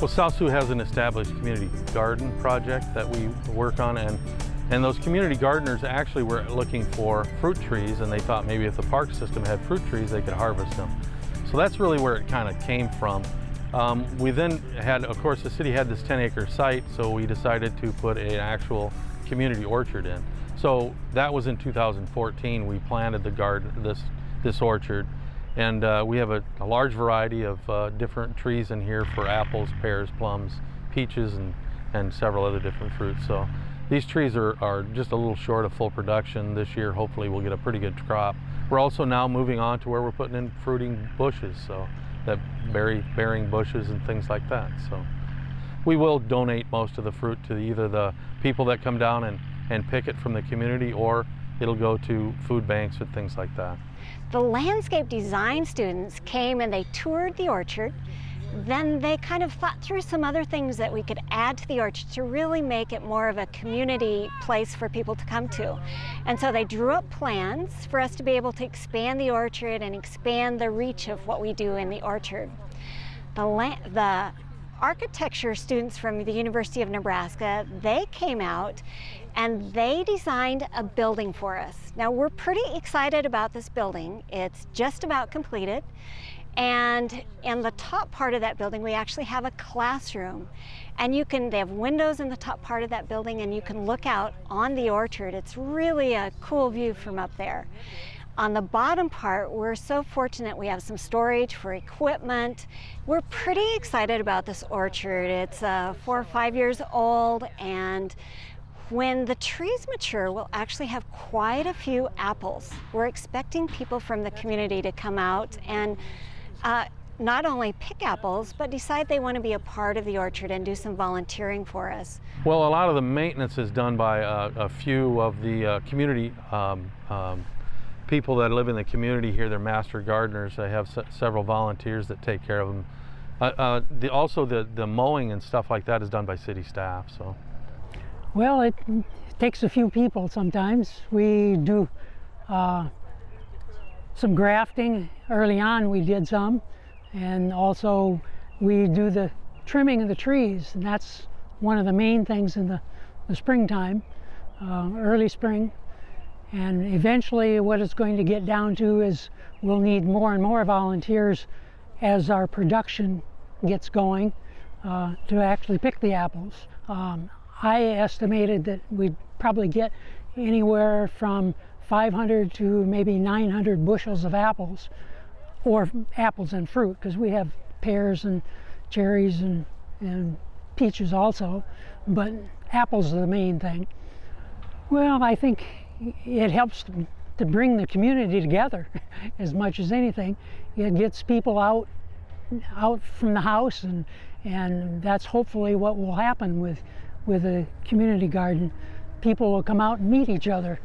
Well, South Sioux has an established community garden project that we work on, and those community gardeners actually were looking for fruit trees, and they thought maybe if the park system had fruit trees, they could harvest them. So that's really where it kind of came from. We then had, of course, the city had this 10-acre site, so we decided to put an actual community orchard in. So that was in 2014. We planted the garden, this orchard, and we have a large variety of different trees in here for apples, pears, plums, peaches, and several other different fruits. So these trees are just a little short of full production this year. Hopefully we'll get a pretty good crop. We're also now moving on to where we're putting in fruiting bushes, so that bearing bushes and things like that. So we will donate most of the fruit to either the people that come down and pick it from the community, or it'll go to food banks and things like that. The landscape design students came and they toured the orchard. Then they kind of thought through some other things that we could add to the orchard to really make it more of a community place for people to come to. And so they drew up plans for us to be able to expand the orchard and expand the reach of what we do in the orchard. The architecture students from the University of Nebraska, they came out and they designed a building for us. Now we're pretty excited about this building. It's just about completed. And in the top part of that building, we actually have a classroom. And they have windows in the top part of that building, and you can look out on the orchard. It's really a cool view from up there. On the bottom part, we're so fortunate we have some storage for equipment. We're pretty excited about this orchard. It's 4 or 5 years old, and when the trees mature, we'll actually have quite a few apples. We're expecting people from the community to come out and not only pick apples, but decide they want to be a part of the orchard and do some volunteering for us. Well, a lot of the maintenance is done by a few of the community people that live in the community here. They're master gardeners. They have several volunteers that take care of them. Also the mowing and stuff like that is done by city staff. So. Well, it takes a few people sometimes. We do some grafting. Early on we did some, and also we do the trimming of the trees, and that's one of the main things in the springtime, early spring. And eventually what it's going to get down to is we'll need more and more volunteers as our production gets going to actually pick the apples. I estimated that we'd probably get anywhere from 500 to maybe 900 bushels of apples, or apples and fruit, because we have pears and cherries and peaches also, but apples are the main thing. Well, I think it helps to bring the community together as much as anything. It gets people out from the house, and that's hopefully what will happen with a community garden. People will come out and meet each other.